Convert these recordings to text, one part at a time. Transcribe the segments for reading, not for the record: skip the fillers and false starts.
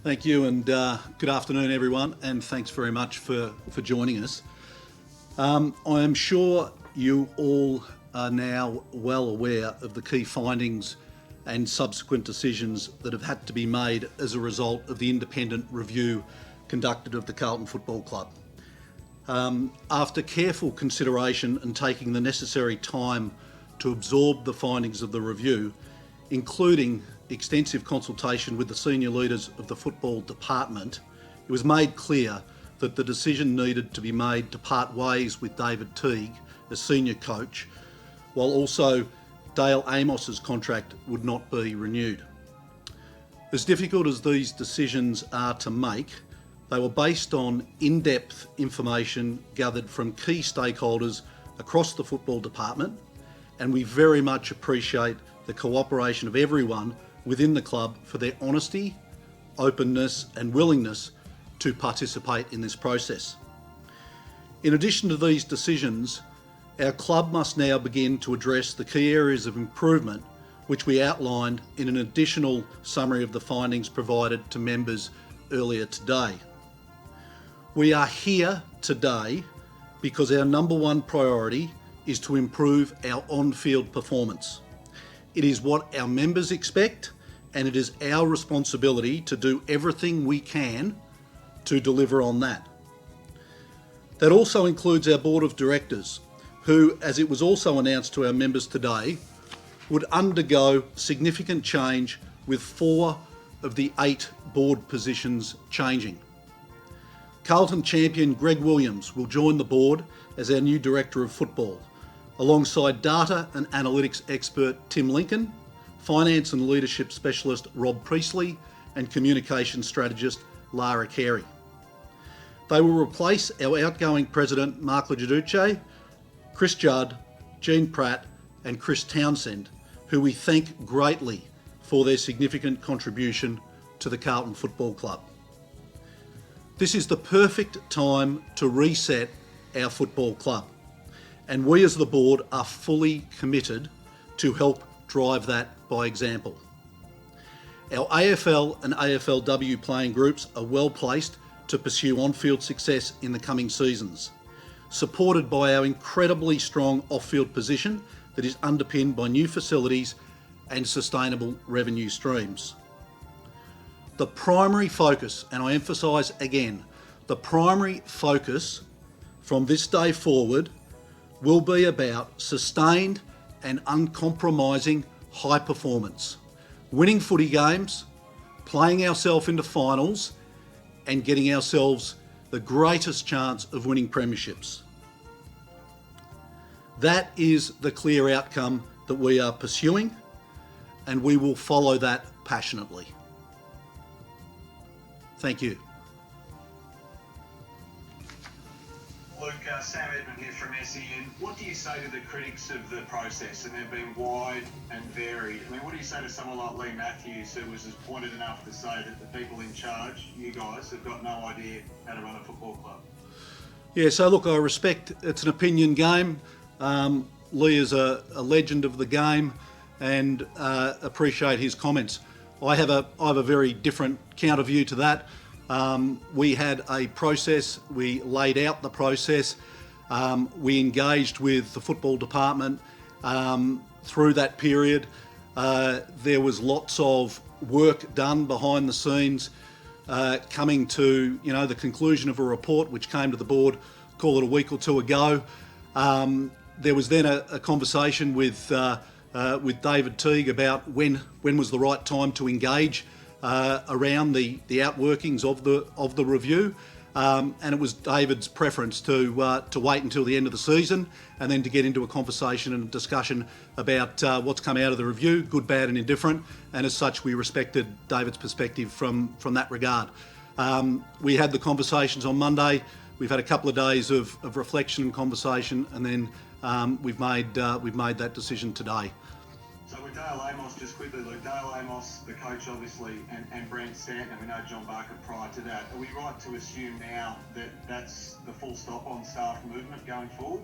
Thank you, and good afternoon, everyone, and thanks very much for joining us. I am sure you all are now well aware of the key findings and subsequent decisions that have had to be made as a result of the independent review conducted of the Carlton Football Club. After careful consideration and taking the necessary time to absorb the findings of the review, including extensive consultation with the senior leaders of the football department, it was made clear that the decision needed to be made to part ways with David Teague as senior coach, while also Dale Amos's contract would not be renewed. As difficult as these decisions are to make, they were based on in-depth information gathered from key stakeholders across the football department, and we very much appreciate the cooperation of everyone within the club for their honesty, openness and willingness to participate in this process. In addition to these decisions, our club must now begin to address the key areas of improvement which we outlined in an additional summary of the findings provided to members earlier today. We are here today because our number one priority is to improve our on-field performance. It is what our members expect, and it is our responsibility to do everything we can to deliver on that. That also includes our board of directors, who, as it was also announced to our members today, would undergo significant change with 4 of the 8 board positions changing. Carlton champion Greg Williams will join the board as our new Director of Football, alongside data and analytics expert Tim Lincoln, finance and leadership specialist Rob Priestley, and communication strategist Lara Carey. They will replace our outgoing president Mark Leggeduce, Chris Judd, Jean Pratt and Chris Townsend, who we thank greatly for their significant contribution to the Carlton Football Club. This is the perfect time to reset our football club, and we as the board are fully committed to help drive that by example. Our AFL and AFLW playing groups are well placed to pursue on-field success in the coming seasons, supported by our incredibly strong off-field position that is underpinned by new facilities and sustainable revenue streams. The primary focus, and I emphasise again, the primary focus from this day forward will be about sustained and uncompromising high performance, winning footy games, playing ourselves into finals and getting ourselves the greatest chance of winning premierships. That is the clear outcome that we are pursuing, and we will follow that passionately. Thank you. Luke, Sam Edmund here from SEN. What do you say to the critics of the process? And they've been wide and varied. I mean, what do you say to someone like Lee Matthews, who was as pointed enough to say that the people in charge, you guys, have got no idea how to run a football club? Yeah, so look, I respect it's an opinion game. Lee is a legend of the game, and appreciate his comments. I have a very different counter view to that. We had a process, we laid out the process, we engaged with the football department through that period. There was lots of work done behind the scenes, coming to the conclusion of a report which came to the board, call it a week or two ago. There was then a conversation with David Teague about when was the right time to engage around the outworkings of the review, and it was David's preference to wait until the end of the season and then to get into a conversation and discussion about what's come out of the review, good, bad and indifferent, and as such we respected David's perspective from that regard. We had the conversations on Monday. We've had a couple of days of reflection and conversation, and then we've made that decision today. So with Dale Amos, just quickly, Luke, Dale Amos, the coach obviously, and Brent Stanton, we know John Barker prior to that. Are we right to assume now that that's the full stop on staff movement going forward?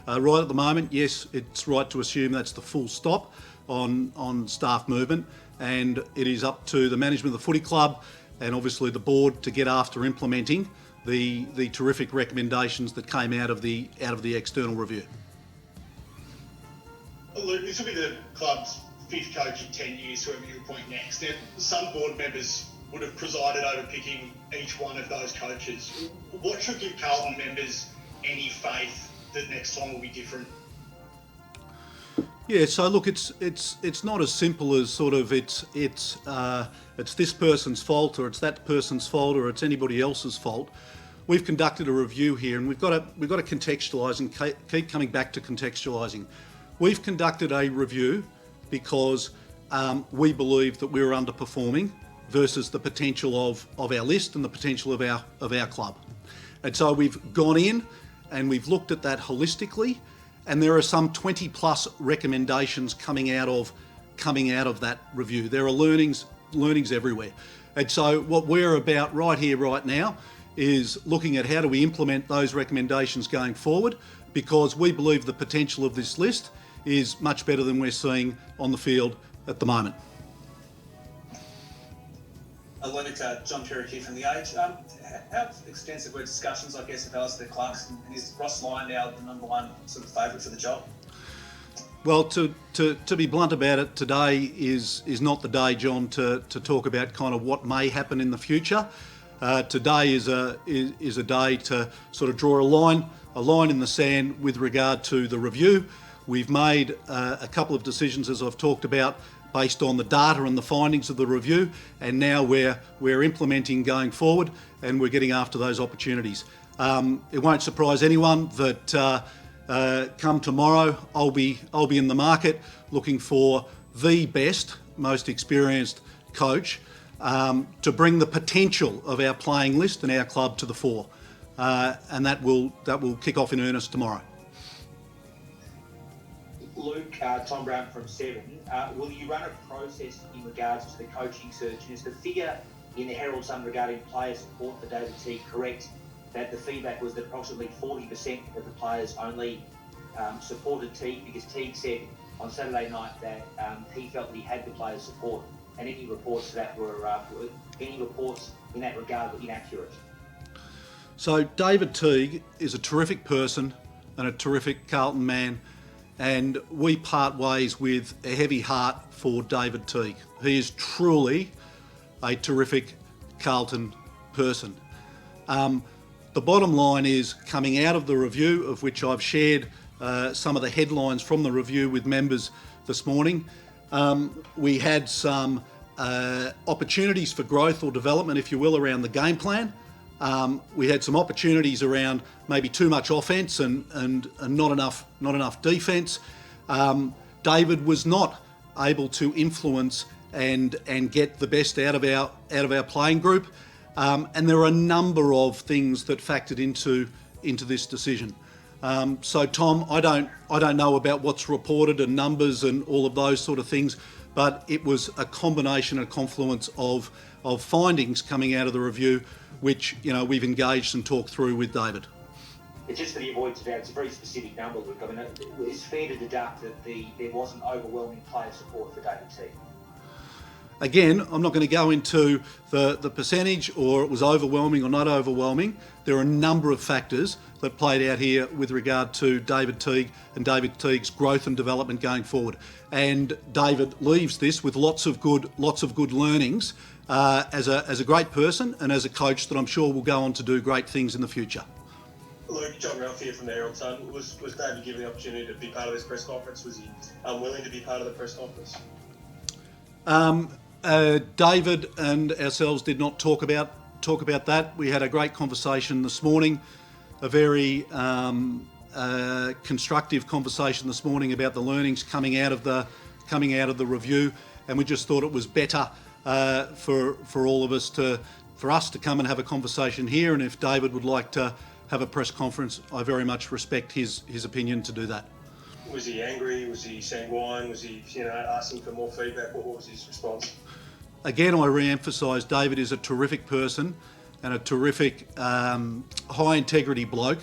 Right at the moment, yes, it's right to assume that's the full stop on staff movement, and it is up to the management of the footy club and obviously the board to get after implementing the terrific recommendations that came out of the external review. Luke, this will be the club's 5th coach in 10 years, whoever you appoint next. Now, some board members would have presided over picking each one of those coaches. What should give Carlton members any faith that next time will be different? Yeah, so look, it's not as simple as sort of it's this person's fault or it's that person's fault or it's anybody else's fault. We've conducted a review here, and we've got to contextualise and keep coming back to contextualising. We've conducted a review because we believe that we were underperforming versus the potential of our list and the potential of our club, and so we've gone in and we've looked at that holistically. And there are some 20 plus recommendations coming out of that review. There are learnings everywhere. And so what we're about right here, right now, is looking at how do we implement those recommendations going forward, because we believe the potential of this list is much better than we're seeing on the field at the moment. Luke, John Perrick here from The Age. How extensive were discussions, I guess, with Alistair Clarkson, and is Ross Lyon now the number one sort of favourite for the job? Well, to be blunt about it, today is not the day, John, to talk about kind of what may happen in the future. Today is a day to sort of draw a line in the sand with regard to the review. We've made a couple of decisions, as I've talked about, based on the data and the findings of the review, and now we're implementing going forward, and we're getting after those opportunities. It won't surprise anyone that come tomorrow, I'll be in the market looking for the best, most experienced coach to bring the potential of our playing list and our club to the fore, and that will kick off in earnest tomorrow. Luke, Tom Brown from Seven. Will you run a process in regards to the coaching search? And is the figure in the Herald Sun regarding player support for David Teague correct, that the feedback was that approximately 40% of the players only supported Teague, because Teague said on Saturday night that he felt that he had the players' support, and any reports that were any reports in that regard were inaccurate? So David Teague is a terrific person and a terrific Carlton man, and we part ways with a heavy heart for David Teague. He is truly a terrific Carlton person. The bottom line is, coming out of the review, of which I've shared some of the headlines from the review with members this morning, we had some opportunities for growth or development, if you will, around the game plan. We had some opportunities around maybe too much offence and not enough defence. David was not able to influence and get the best out of our playing group, and there are a number of things that factored into this decision. So Tom, I don't know about what's reported and numbers and all of those sort of things, but it was a combination, a confluence of findings coming out of the review, which we've engaged and talked through with David. It's just for the avoidance of doubt, it's a very specific number, Luke. I mean, it's fair to deduct that there wasn't overwhelming player support for David Teague. Again, I'm not going to go into the percentage or it was overwhelming or not overwhelming. There are a number of factors that played out here with regard to David Teague and David Teague's growth and development going forward. And David leaves this with lots of good learnings as a great person and as a coach that I'm sure will go on to do great things in the future. Luke, John Ralph here from the Herald Sun. Was David given the opportunity to be part of this press conference? Was he unwilling to be part of the press conference? David and ourselves did not talk about that. We had a great conversation this morning, a very constructive conversation this morning about the learnings coming out of the review, and we just thought it was better for all of us for us to come and have a conversation here. And if David would like to have a press conference, I very much respect his opinion to do that. Was he angry? Was he sanguine? Was he asking for more feedback? What was his response? Again, I re-emphasise David is a terrific person and a terrific high integrity bloke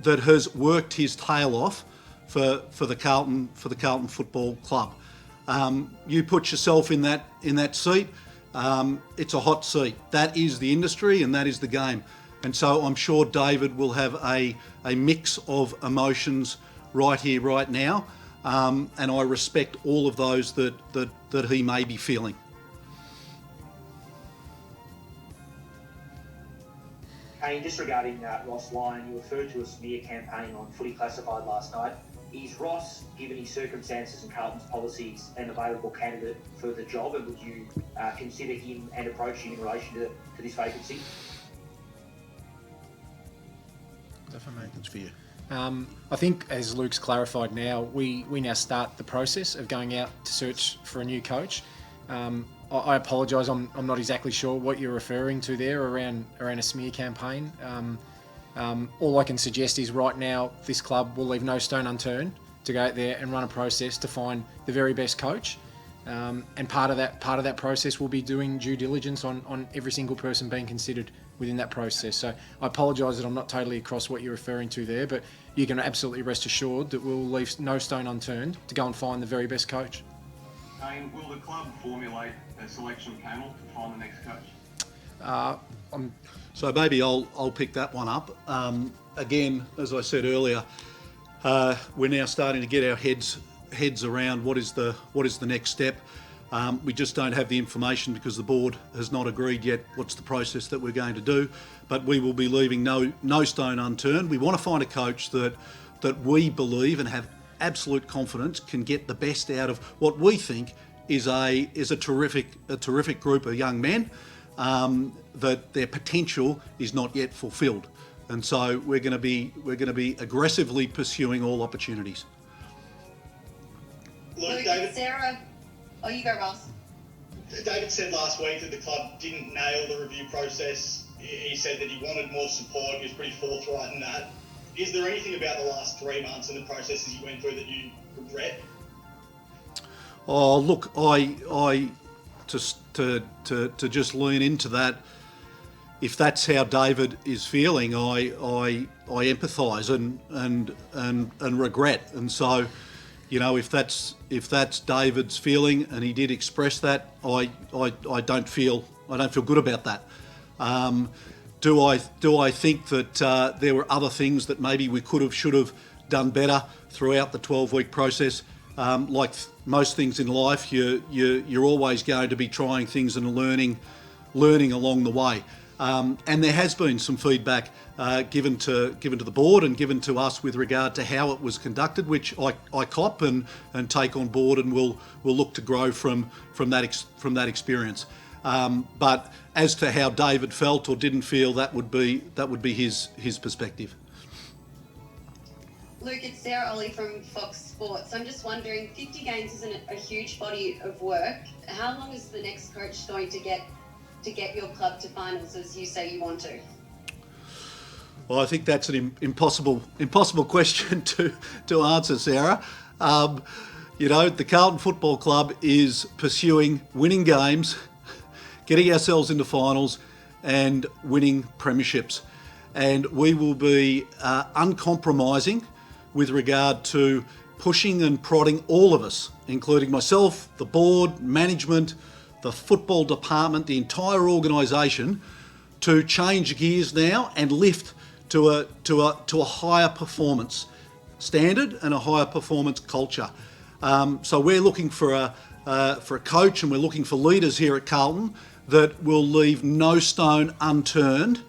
that has worked his tail off for the Carlton Football Club. You put yourself in that seat, it's a hot seat. That is the industry and that is the game. And so I'm sure David will have a mix of emotions right here, right now. And I respect all of those that he may be feeling. Cain, just regarding Ross Lyon, you referred to a smear campaign on Footy Classified last night. Is Ross, given his circumstances and Carlton's policies, an available candidate for the job, and would you consider him and approach him in relation to this vacancy? Definitely, it's for you. I think, as Luke's clarified now, we now start the process of going out to search for a new coach. I apologise, I'm not exactly sure what you're referring to there around a smear campaign. All I can suggest is right now this club will leave no stone unturned to go out there and run a process to find the very best coach. And part of that process will be doing due diligence on every single person being considered within that process. So I apologise that I'm not totally across what you're referring to there, but you can absolutely rest assured that we'll leave no stone unturned to go and find the very best coach. Cain, will the club formulate a selection panel to find the next coach? So maybe I'll pick that one up. Again, as I said earlier, we're now starting to get our heads around what is the next step. We just don't have the information because the board has not agreed yet what's the process that we're going to do. But we will be leaving no stone unturned. We want to find a coach that we believe and have absolute confidence can get the best out of what we think is a terrific group of young men. That their potential is not yet fulfilled, and so we're going to be aggressively pursuing all opportunities. Look, David, Sarah, oh, you go, Ross. David said last week that the club didn't nail the review process. He said that he wanted more support. He was pretty forthright in that. Is there anything about the last 3 months and the processes you went through that you regret? Oh, look, I to just lean into that. If that's how David is feeling, I empathise and regret. And so, you know, if that's David's feeling, and he did express that, I don't feel good about that. Do I think that there were other things that maybe we should have done better throughout the 12-week process? Like most things in life, you're always going to be trying things and learning along the way. And there has been some feedback given to the board and given to us with regard to how it was conducted, which I cop and take on board, and we'll look to grow from that experience. But as to how David felt or didn't feel, that would be his perspective. Luke, it's Sarah Ollie from Fox Sports. I'm just wondering, 50 games isn't a huge body of work. How long is the next coach going to get your club to finals, as you say you want to? Well, I think that's an impossible question to answer, Sarah. You know, the Carlton Football Club is pursuing winning games, getting ourselves into finals, and winning premierships. And we will be uncompromising with regard to pushing and prodding all of us, including myself, the board, management, the football department, the entire organisation, to change gears now and lift to a higher performance standard and a higher performance culture. So we're looking for a coach, and we're looking for leaders here at Carlton that will leave no stone unturned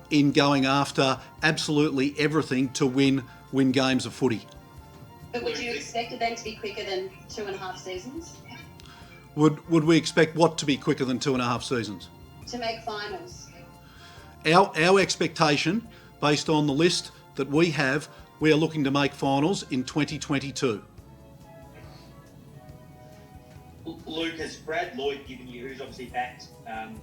in going after absolutely everything to win games of footy. But would you expect it then to be quicker than 2.5 seasons? Would we expect what to be quicker than 2.5 seasons? To make finals. Our expectation, based on the list that we have, we are looking to make finals in 2022. Luke, has Brad Lloyd given you, who's obviously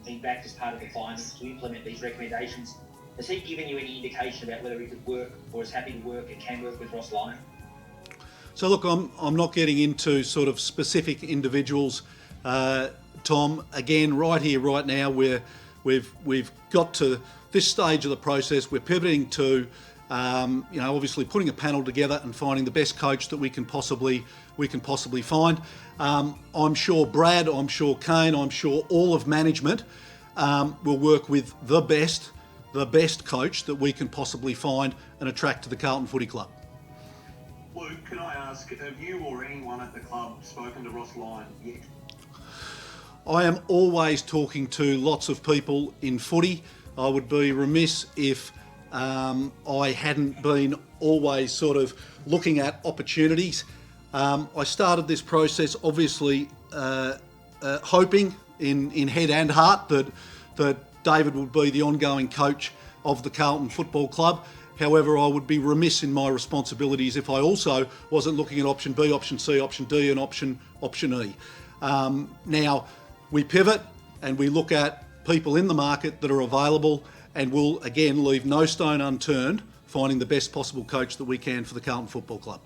been backed as part of the finals to implement these recommendations, has he given you any indication about whether he could work or is happy to work and can work with Ross Lyon? So look, I'm not getting into sort of specific individuals, Tom. Again, right here, right now, we've got to this stage of the process. We're pivoting to Obviously putting a panel together and finding the best coach that we can possibly find. I'm sure Brad, I'm sure Cain, I'm sure all of management will work with the best coach that we can possibly find and attract to the Carlton Footy Club. Luke, can I ask, have you or anyone at the club spoken to Ross Lyon yet? I am always talking to lots of people in footy. I would be remiss if I hadn't been always sort of looking at opportunities. I started this process obviously hoping in head and heart that David would be the ongoing coach of the Carlton Football Club. However, I would be remiss in my responsibilities if I also wasn't looking at option B, option C, option D and option E. Now, we pivot and we look at people in the market that are available, and we'll again leave no stone unturned finding the best possible coach that we can for the Carlton Football Club.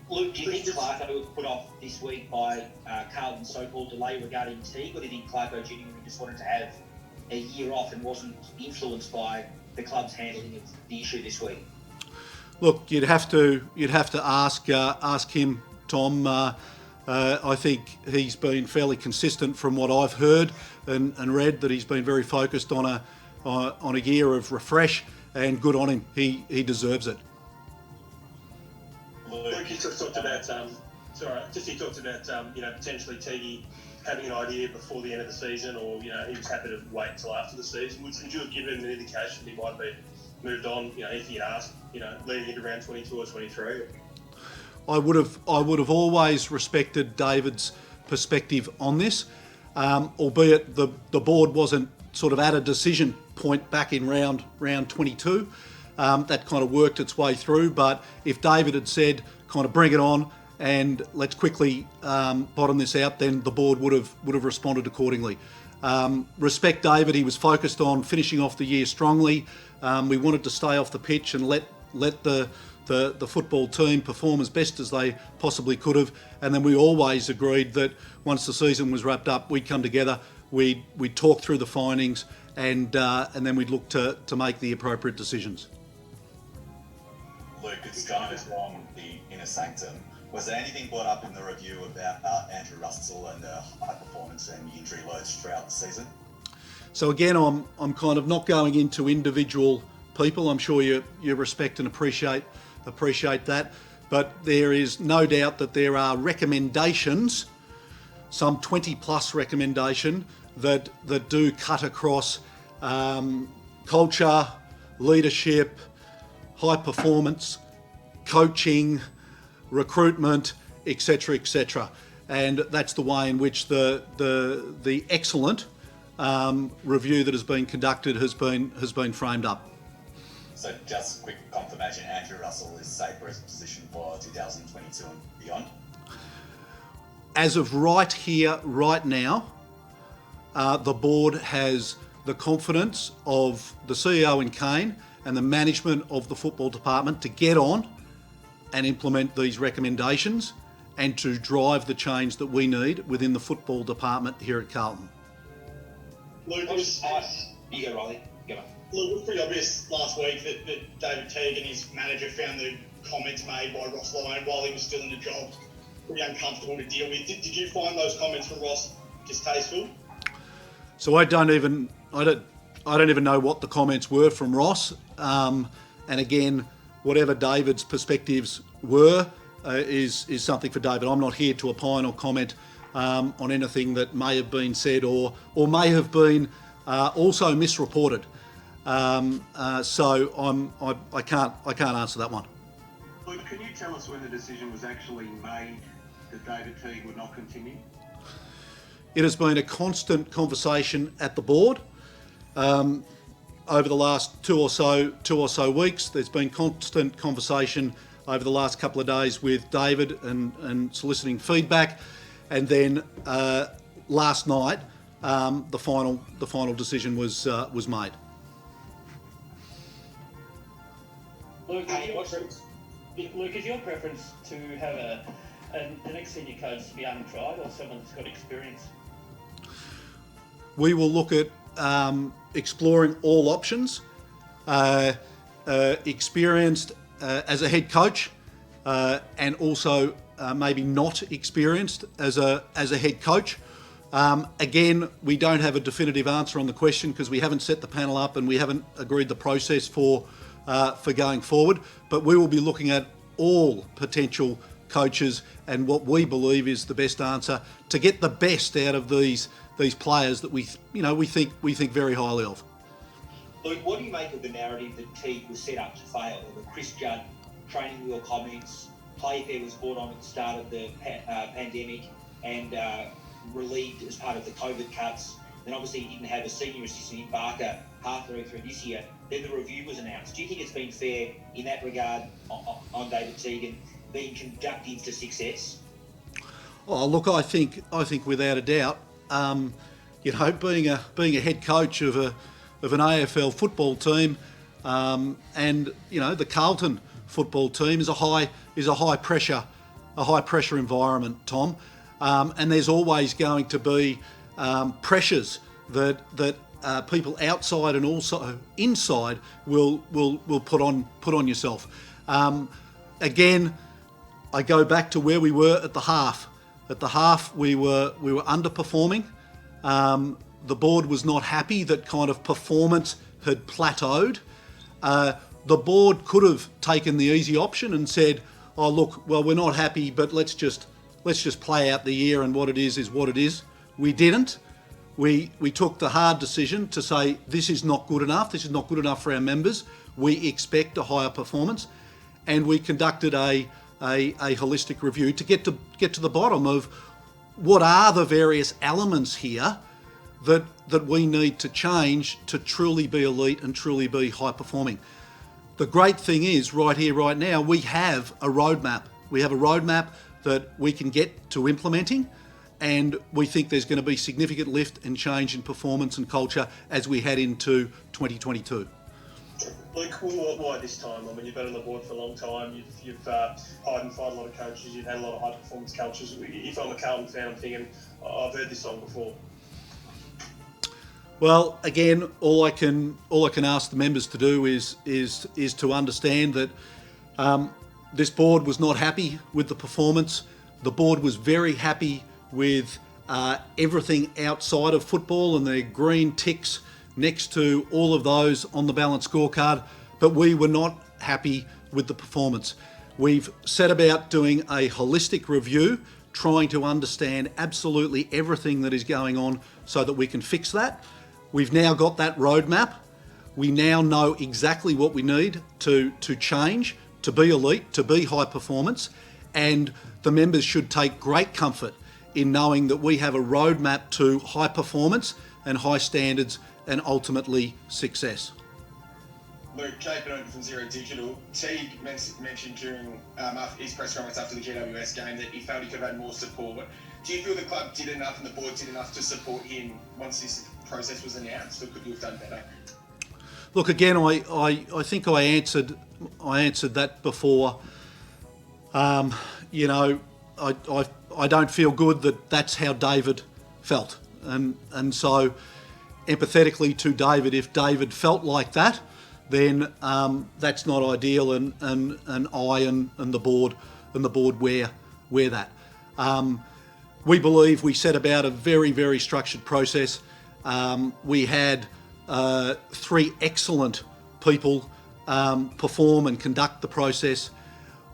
Luke, do you think Clarko was put off this week by Carlton's so-called delay regarding Teague, or do you think Clarko genuinely just wanted to have a year off and wasn't influenced by the club's handling of the issue this week? Look, you'd have to ask him, Tom. I think he's been fairly consistent from what I've heard and read, that he's been very focused on a year of refresh, and good on him. He deserves it. Luke, you just talked about potentially Teague having an idea before the end of the season, or he was happy to wait until after the season. Would you have given him an indication he might have been moved on? If he asked, leading into round 22 or 23. I would have always respected David's perspective on this, albeit the board wasn't sort of at a decision point back in round 22. That kind of worked its way through, but if David had said kind of bring it on and let's quickly bottom this out, then the board would have responded accordingly. Respect David. He was focused on finishing off the year strongly. We wanted to stay off the pitch and let the football team perform as best as they possibly could have, and then we always agreed that once the season was wrapped up, we'd come together, we'd talk through the findings, and then we'd look to make the appropriate decisions. Luke, it's going from the inner sanctum. Was there anything brought up in the review about Andrew Russell and the high performance and injury loads throughout the season? So again, I'm kind of not going into individual people. I'm sure you respect and appreciate that, but there is no doubt that there are recommendations, some 20 plus recommendation that do cut across culture, leadership, high performance, coaching, recruitment, etc., and that's the way in which the excellent review that has been conducted has been framed up. So just quick confirmation, Andrew Russell is safe for his position for 2022 and beyond? As of right here, right now, the board has the confidence of the CEO in Cain and the management of the football department to get on and implement these recommendations and to drive the change that we need within the football department here at Carlton. Luke, it was pretty obvious last week that David Teague and his manager found the comments made by Ross Lyon while he was still in the job pretty uncomfortable to deal with. Did you find those comments from Ross distasteful? So I don't even know what the comments were from Ross. And again, whatever David's perspectives were is something for David. I'm not here to opine or comment on anything that may have been said or may have been also misreported. So I can't answer that one. Luke, can you tell us when the decision was actually made that David Teague would not continue? It has been a constant conversation at the board over the last two or so weeks. There's been constant conversation over the last couple of days with David and soliciting feedback, and then last night the final decision was made. Luke, is your preference to have the next senior coach to be untried or someone that's got experience? We will look at exploring all options. experienced as a head coach, and also maybe not experienced as a head coach. Again, we don't have a definitive answer on the question because we haven't set the panel up and we haven't agreed the process for going forward. But we will be looking at all potential coaches and what we believe is the best answer to get the best out of these players that we think very highly of. Luke, what do you make of the narrative that Teague was set up to fail, or that Chris Judd training wheel comments, Playfair was brought on at the start of the pandemic and relieved as part of the COVID cuts. Then obviously he didn't have a senior assistant in Barker halfway through this year. Then the review was announced. Do you think it's been fair in that regard on David Teague and being conducive to success? Oh, look, I think without a doubt, being a head coach of an AFL football team, and the Carlton football team is a high pressure environment, Tom, and there's always going to be pressures that people outside and also inside will put on yourself. Again, I go back to where we were at the half. At the half, we were underperforming. The board was not happy that kind of performance had plateaued. The board could have taken the easy option and said, "Oh, look, well, we're not happy, but let's just play out the year, and what it is what it is." We didn't. We took the hard decision to say this is not good enough. This is not good enough for our members. We expect a higher performance, and we conducted a holistic review to get to the bottom of what are the various elements here that we need to change to truly be elite and truly be high performing. The great thing is, right here, right now, we have a roadmap. We have a roadmap that we can get to implementing, and we think there's going to be significant lift and change in performance and culture as we head into 2022. Luke, why this time? I mean, you've been on the board for a long time. You've hired and fired a lot of coaches. You've had a lot of high performance coaches. If I'm a Carlton fan, I'm thinking, I've heard this song before. Well, again, all I can ask the members to do is to understand that this board was not happy with the performance. The board was very happy with everything outside of football and the green ticks next to all of those on the balanced scorecard, but we were not happy with the performance. We've set about doing a holistic review, trying to understand absolutely everything that is going on so that we can fix that. We've now got that roadmap. We now know exactly what we need to change, to be elite, to be high performance, and the members should take great comfort in knowing that we have a roadmap to high performance and high standards and ultimately success. Luke, Jay Byrne from Zero Digital. Teague mentioned during his press conference after the GWS game that he felt he could have had more support. Do you feel the club did enough and the board did enough to support him once this process was announced, or could you have done better? Look, again, I think I answered that before. I don't feel good that that's how David felt, and so empathetically to David, if David felt like that, then that's not ideal, and I and the board wear that. We believe we set about a very, very structured process. We had 3 excellent people perform and conduct the process.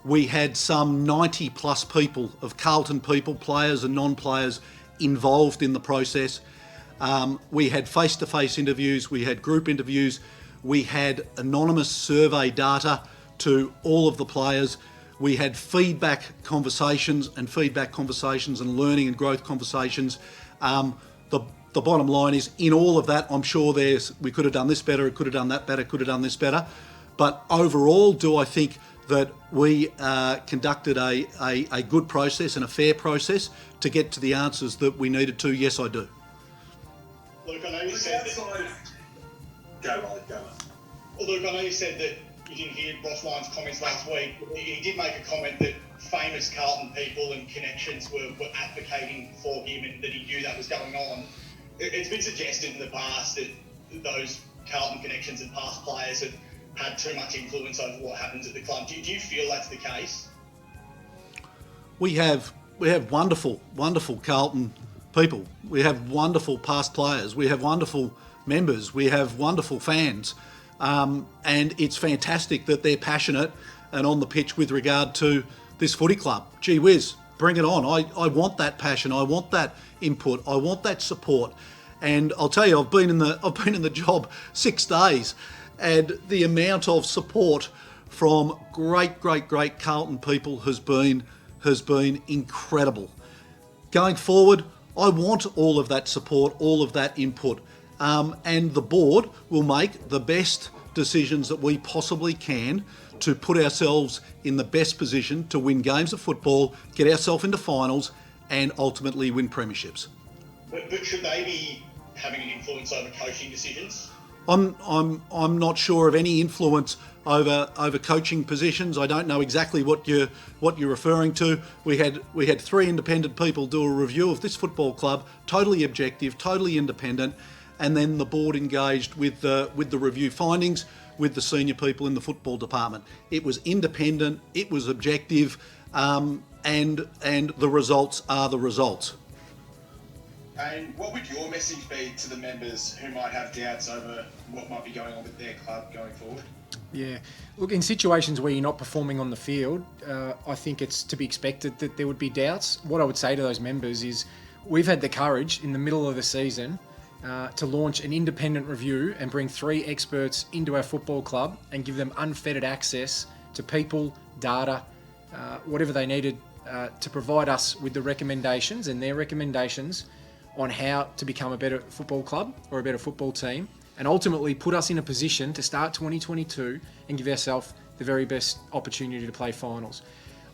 We had some 90 plus people of Carlton people, players and non-players, involved in the process. We had face-to-face interviews, we had group interviews, we had anonymous survey data to all of the players. We had feedback conversations and learning and growth conversations. The bottom line is, in all of that, I'm sure we could have done this better, could have done that better, could have done this better. But overall, do I think that we conducted a good process and a fair process to get to the answers that we needed to? Yes, I do. Luke, I know you said that. Go, Molly, go. Well, Luke, I know you said that you didn't hear Ross Lyon's comments last week. He did make a comment that famous Carlton people and connections were advocating for him and that he knew that was going on. It's been suggested in the past that those Carlton connections and past players have have too much influence over what happens at the club. Do you feel that's the case? We have wonderful Carlton people. We have wonderful past players. We have wonderful members. We have wonderful fans, and it's fantastic that they're passionate and on the pitch with regard to this footy club. Gee whiz, bring it on. I want that passion. I want that input. I want that support. And I'll tell you, I've been in the job 6 days, and the amount of support from great Carlton people has been incredible. Going forward, I want all of that support, all of that input, and the board will make the best decisions that we possibly can to put ourselves in the best position to win games of football, get ourselves into finals, and ultimately win premierships. But should they be having an influence over coaching decisions? I'm not sure of any influence over coaching positions. I don't know exactly what you're referring to. We had 3 independent people do a review of this football club, totally objective, totally independent, and then the board engaged with the review findings with the senior people in the football department. It was independent, it was objective, and the results are the results. And what would your message be to the members who might have doubts over what might be going on with their club going forward? Yeah, look, in situations where you're not performing on the field, I think it's to be expected that there would be doubts. What I would say to those members is we've had the courage in the middle of the season to launch an independent review and bring 3 experts into our football club and give them unfettered access to people, data, whatever they needed to provide us with the recommendations and their recommendations on how to become a better football club or a better football team, and ultimately put us in a position to start 2022 and give ourselves the very best opportunity to play finals.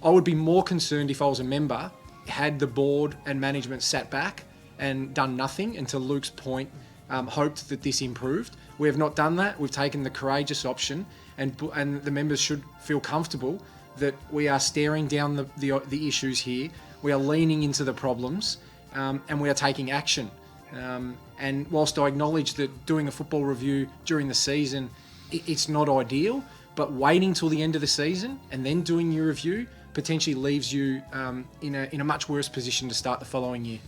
I would be more concerned if I was a member had the board and management sat back and done nothing until Luke's point, hoped that this improved. We have not done that. We've taken the courageous option, and the members should feel comfortable that we are staring down the issues here. We are leaning into the problems, and we are taking action. And whilst I acknowledge that doing a football review during the season, it's not ideal, but waiting till the end of the season and then doing your review potentially leaves you in a much worse position to start the following year.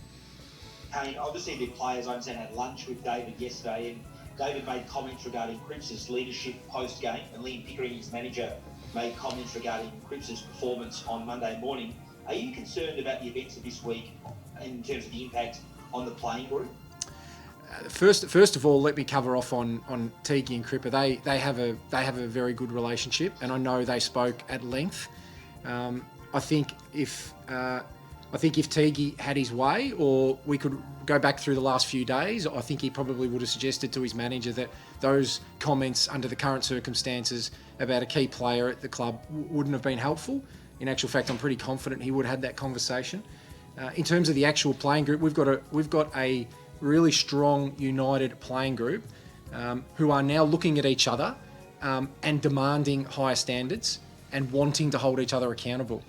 Cain, obviously the players, I understand, had lunch with David yesterday, and David made comments regarding Cripps' leadership post-game, and Liam Pickering, his manager, made comments regarding Cripps' performance on Monday morning. Are you concerned about the events of this week in terms of the impact on the playing group? First of all, let me cover off on Teague and Cripper. They have a very good relationship, and I know they spoke at length. I think if Teague had his way, or we could go back through the last few days, I think he probably would have suggested to his manager that those comments under the current circumstances about a key player at the club wouldn't have been helpful. In actual fact, I'm pretty confident he would have had that conversation. In terms of the actual playing group, we've got a really strong, united playing group who are now looking at each other and demanding higher standards and wanting to hold each other accountable.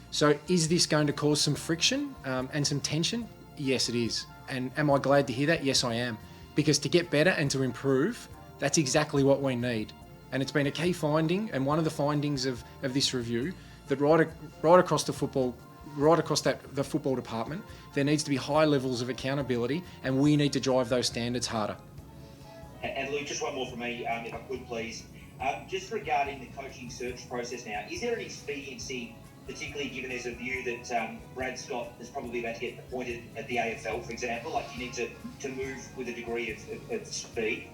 So is this going to cause some friction and some tension? Yes, it is. And am I glad to hear that? Yes, I am. Because to get better and to improve, that's exactly what we need. And it's been a key finding, and one of the findings of this review, that right across the football department, there needs to be high levels of accountability, and we need to drive those standards harder. And Luke, just one more from me, if I could please. Just regarding the coaching search process now, is there an expediency, particularly given there's a view that Brad Scott is probably about to get appointed at the AFL, for example? Like, you need to move with a degree of speed?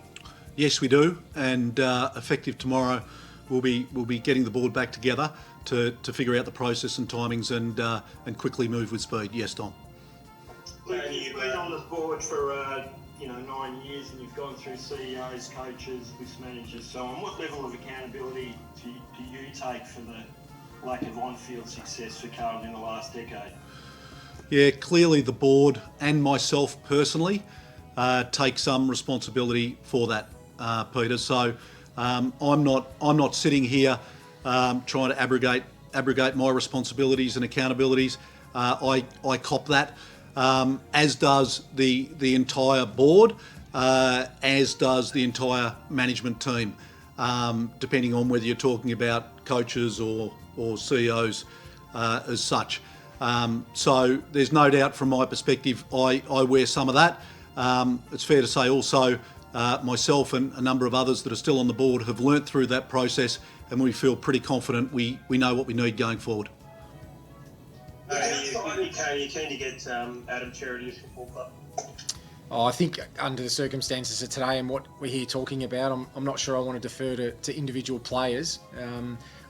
Yes, we do, and effective tomorrow, we'll be getting the board back together to figure out the process and timings and quickly move with speed. Yes, Tom. Luke, you've been on the board for 9 years, and you've gone through CEOs, coaches, business managers, so on. What level of accountability do you take for the lack of on-field success for Carlton in the last decade? Yeah, clearly the board and myself personally take some responsibility for that, Peter. So I'm not sitting here trying to abrogate my responsibilities and accountabilities. I cop that, as does the entire board, as does the entire management team. depending on whether you're talking about coaches or CEOs as such. So there's no doubt from my perspective, I wear some of that. It's fair to say also myself and a number of others that are still on the board have learnt through that process, and we feel pretty confident we know what we need going forward. You're keen to get Adam Charity as Football Club? I think under the circumstances of today and what we're here talking about, I'm not sure I want to defer to individual players.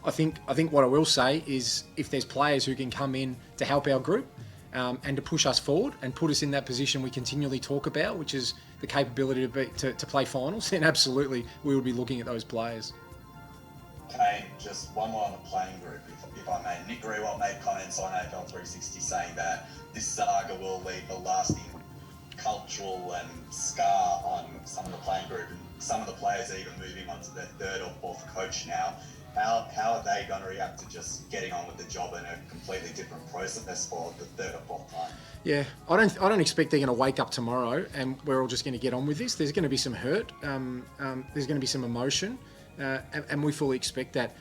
I think what I will say is if there's players who can come in to help our group and to push us forward and put us in that position we continually talk about, which is the capability to play finals, then absolutely we would be looking at those players. Cain, just one more on the playing group, if I may. Nick Grewalt made comments on AFL 360 saying that this saga will leave a lasting cultural and scar on some of the playing group, and some of the players are even moving on to their third or fourth coach now. How are they going to react to just getting on with the job in a completely different process for the third or fourth time? Yeah, I don't expect they're going to wake up tomorrow and we're all just going to get on with this. There's going to be some hurt. There's going to be some emotion, and we fully expect that.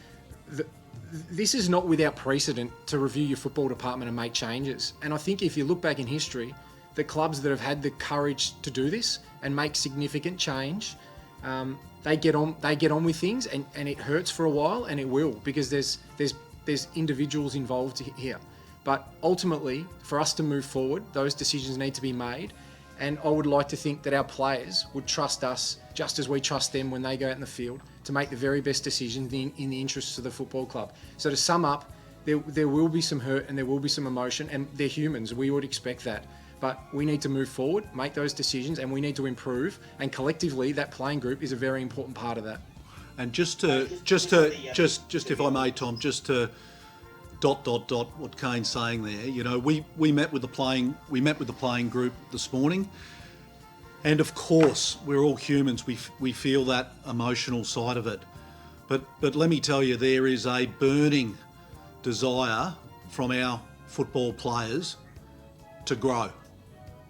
This is not without precedent to review your football department and make changes. And I think if you look back in history, the clubs that have had the courage to do this and make significant change, they get on with things, and it hurts for a while, and it will, because there's individuals involved here. But ultimately, for us to move forward, those decisions need to be made, and I would like to think that our players would trust us just as we trust them when they go out in the field to make the very best decisions in the interests of the football club. So to sum up, there will be some hurt and there will be some emotion, and they're humans. We would expect that. But we need to move forward, make those decisions, and we need to improve. And collectively, that playing group is a very important part of that. And just if I may, Tom, just to dot what Cain's saying there. You know, we met with the playing group this morning, and of course we're all humans. We feel that emotional side of it, but let me tell you, there is a burning desire from our football players to grow.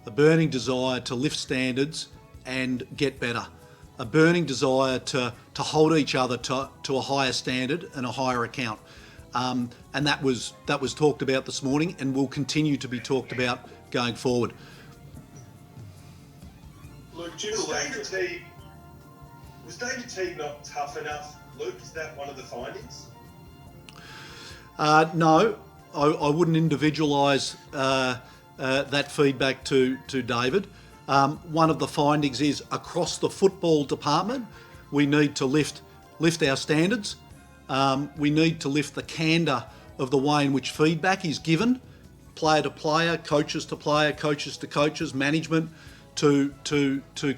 A burning desire to lift standards and get better. A burning desire to hold each other to a higher standard and a higher account. And that was talked about this morning and will continue to be talked about going forward. Luke, was David Teague not tough enough, Luke? Is that one of the findings? No, I wouldn't individualise that feedback to David. One of the findings is across the football department, we need to lift our standards. We need to lift the candour of the way in which feedback is given, player to player, coaches to player, coaches to coaches, management to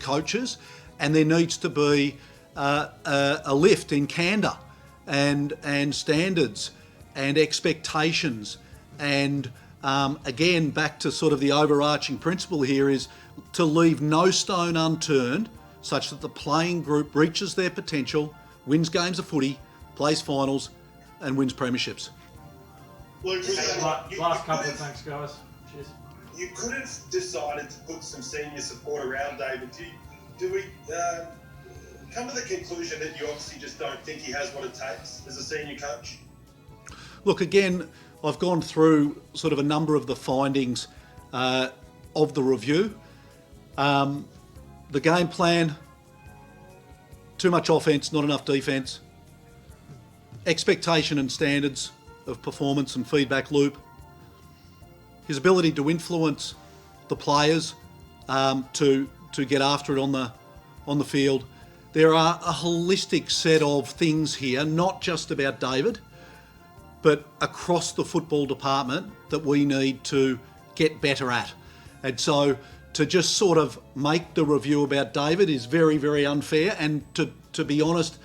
coaches, and there needs to be a lift in candour and standards and expectations, and again, back to sort of the overarching principle here is to leave no stone unturned such that the playing group reaches their potential, wins games of footy, plays finals, and wins premierships. Luke, Last couple of thanks, guys. Cheers. You could have decided to put some senior support around David. Do we come to the conclusion that you obviously just don't think he has what it takes as a senior coach? Look, again, I've gone through sort of a number of the findings of the review. The game plan, too much offence, not enough defence. Expectation and standards of performance and feedback loop. His ability to influence the players to get after it on the field. There are a holistic set of things here, not just about David, but across the football department that we need to get better at. And so to just sort of make the review about David is very, very unfair. And to be honest,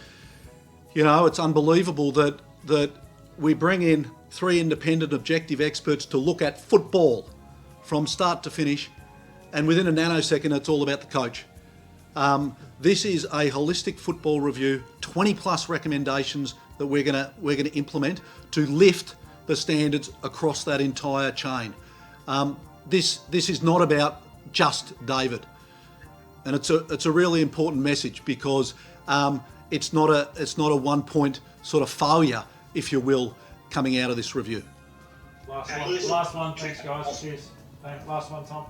you know, it's unbelievable that we bring in 3 independent objective experts to look at football from start to finish, and within a nanosecond it's all about the coach. This is a holistic football review, 20 plus recommendations that we're gonna implement to lift the standards across that entire chain. This is not about just David, and it's a really important message because it's not a 1 point sort of failure, if you will, coming out of this review. Last one. Thanks, guys. Cheers. Last one, Tom.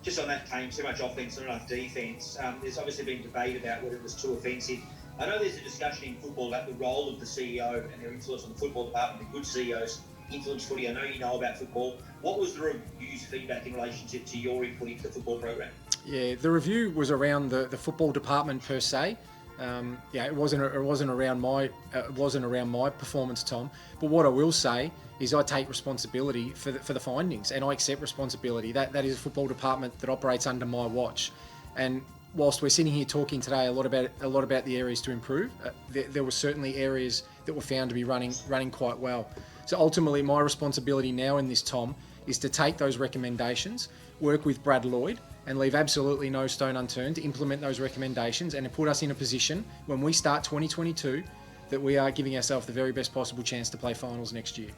Just on that, Cain, too much offence, not enough defence. There's obviously been debate about whether it was too offensive. I know there's a discussion in football about the role of the CEO and their influence on the football department. The good CEOs influence footy. I know you know about football. What was the review's feedback in relationship to your input into the football program? Yeah, the review was around the football department per se. It wasn't around my performance, Tom. But what I will say is I take responsibility for the findings, and I accept responsibility. That is a football department that operates under my watch. And whilst we're sitting here talking today a lot about the areas to improve, there were certainly areas that were found to be running quite well. So ultimately, my responsibility now in this, Tom, is to take those recommendations, work with Brad Lloyd, and leave absolutely no stone unturned to implement those recommendations and to put us in a position when we start 2022 that we are giving ourselves the very best possible chance to play finals next year.